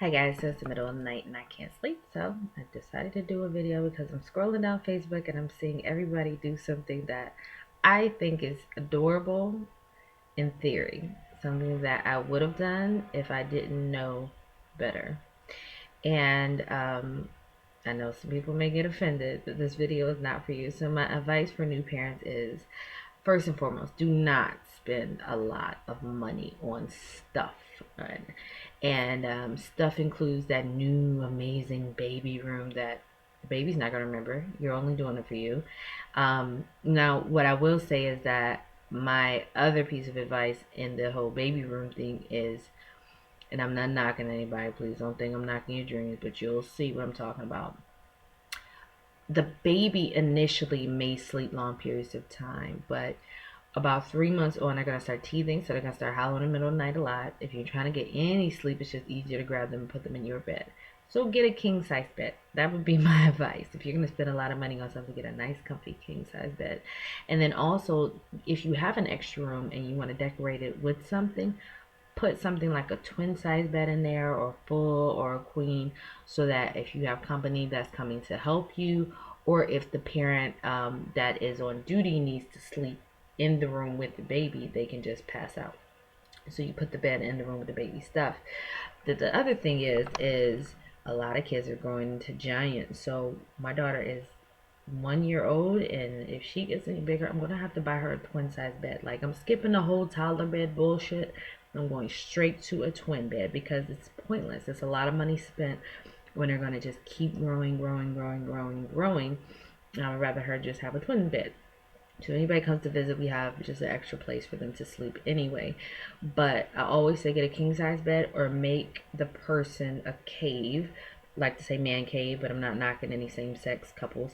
Hi guys, so it's the middle of the night and I can't sleep, so I decided to do a video because I'm scrolling down Facebook and I'm seeing everybody do something that I think is adorable in theory. Something that I would have done if I didn't know better. And I know some people may get offended, but this video is not for you. So my advice for new parents is, first and foremost, do not spend a lot of money on stuff. Right? And stuff includes that new amazing baby room that the baby's not going to remember. You're only doing it for you. Now, what I will say is that my other piece of advice in the whole baby room thing is, and I'm not knocking anybody, please don't think I'm knocking your dreams, but you'll see what I'm talking about. The baby initially may sleep long periods of time, but about 3 months on, they're gonna start teething, so they're gonna start howling in the middle of the night a lot. If you're trying to get any sleep, it's just easier to grab them and put them in your bed. So get a king size bed. That would be my advice. If you're gonna spend a lot of money on something, get a nice, comfy king size bed. And then also, if you have an extra room and you want to decorate it with something, put something like a twin size bed in there, or full, or a queen, so that if you have company that's coming to help you, or if the parent that is on duty needs to sleep in the room with the baby, they can just pass out. So you put the bed in the room with the baby stuff. The other thing is a lot of kids are growing into giants. So my daughter is 1 year old, and if she gets any bigger, I'm gonna have to buy her a twin size bed. Like, I'm skipping the whole toddler bed bullshit. I'm going straight to a twin bed because it's pointless. It's a lot of money spent when they're gonna just keep growing, growing, growing, growing, growing. I would rather her just have a twin bed. So anybody comes to visit, we have just an extra place for them to sleep anyway. But I always say get a king size bed, or make the person a cave. Like to say man cave, but I'm not knocking any same sex couples.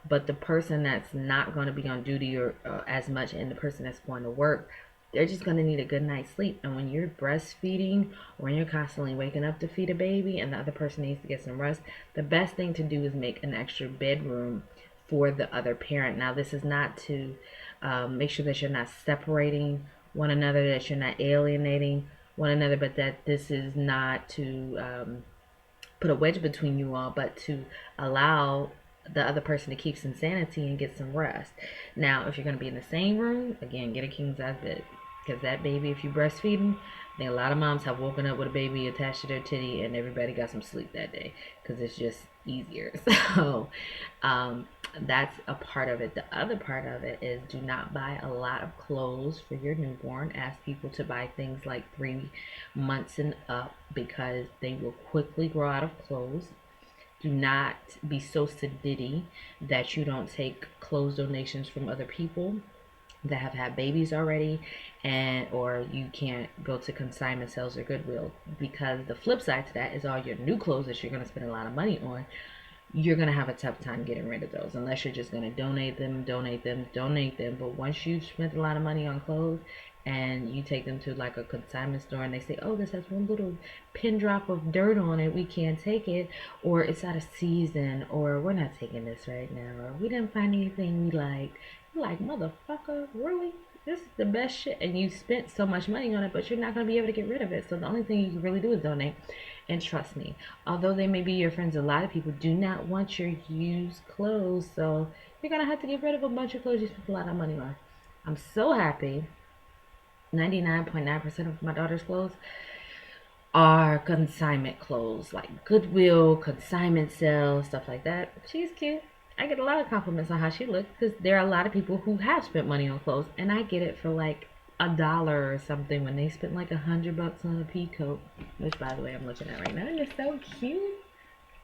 But the person that's not going to be on duty or as much, and the person that's going to work, they're just going to need a good night's sleep. And when you're breastfeeding, or when you're constantly waking up to feed a baby and the other person needs to get some rest, the best thing to do is make an extra bedroom for the other parent. Now, this is not to make sure that you're not separating one another, that you're not alienating one another, but that this is not to put a wedge between you all, but to allow the other person to keep some sanity and get some rest. Now, if you're going to be in the same room, again, get a king size bed, because that baby, if you breastfeed them, I think a lot of moms have woken up with a baby attached to their titty, and everybody got some sleep that day because it's just easier. So that's a part of it. The other part of it is, do not buy a lot of clothes for your newborn. Ask people to buy things like 3 months and up, because they will quickly grow out of clothes. Do not be so sedity that you don't take clothes donations from other people that have had babies already, and or you can't go to consignment sales or Goodwill, because the flip side to that is all your new clothes that you're going to spend a lot of money on, you're going to have a tough time getting rid of those unless you're just going to donate them, donate them, donate them. But once you've spent a lot of money on clothes and you take them to like a consignment store and they say, oh, this has one little pin drop of dirt on it, we can't take it, or it's out of season, or we're not taking this right now, or we didn't find anything we like. You're like, motherfucker, really? This is the best shit, and you spent so much money on it, but you're not going to be able to get rid of it. So the only thing you can really do is donate. And trust me, although they may be your friends, a lot of people do not want your used clothes. So you're going to have to get rid of a bunch of clothes you spent a lot of money on. I'm so happy 99.9% of my daughter's clothes are consignment clothes, like Goodwill, consignment sales, stuff like that. She's cute. I get a lot of compliments on how she looks, because there are a lot of people who have spent money on clothes, and I get it for like $1 or something when they spent like $100 on a pea coat, which, by the way, I'm looking at right now, and it's so cute.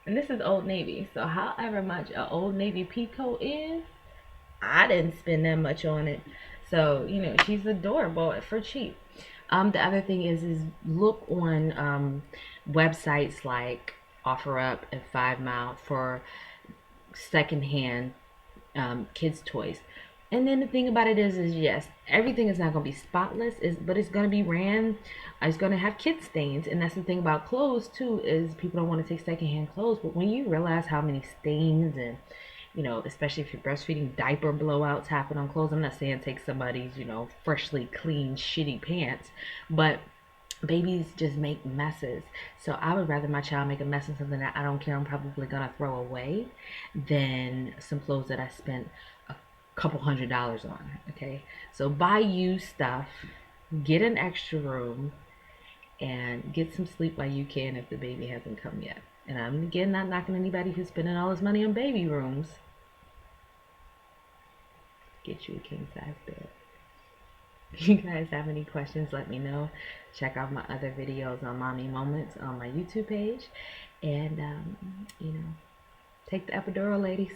And this is Old Navy, so however much a Old Navy pea coat is, I didn't spend that much on it. So, she's adorable for cheap. The other thing is look on websites like OfferUp and 5 Mile for secondhand kids' toys. And then the thing about it is yes, everything is not going to be spotless, but it's going to be ran. It's going to have kid stains, and that's the thing about clothes too. Is people don't want to take secondhand clothes, but when you realize how many stains and especially if you're breastfeeding, diaper blowouts happen on clothes. I'm not saying take somebody's, freshly clean, shitty pants, but Babies just make messes. So I would rather my child make a mess of something that I don't care I'm probably gonna throw away than some clothes that I spent a couple $100s on. Okay. So buy used stuff, get an extra room, and get some sleep while you can if the baby hasn't come yet. And I'm again not knocking anybody who's spending all this money on baby rooms. Get you a king size bed. If you guys have any questions, let me know. Check out my other videos on Mommy Moments on my YouTube page. And, take the epidural, ladies.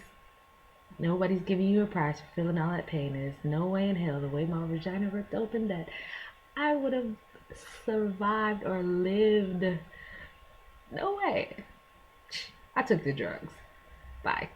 Nobody's giving you a prize for feeling all that pain. There's no way in hell, the way my vagina ripped open, that I would have survived or lived. No way. I took the drugs. Bye.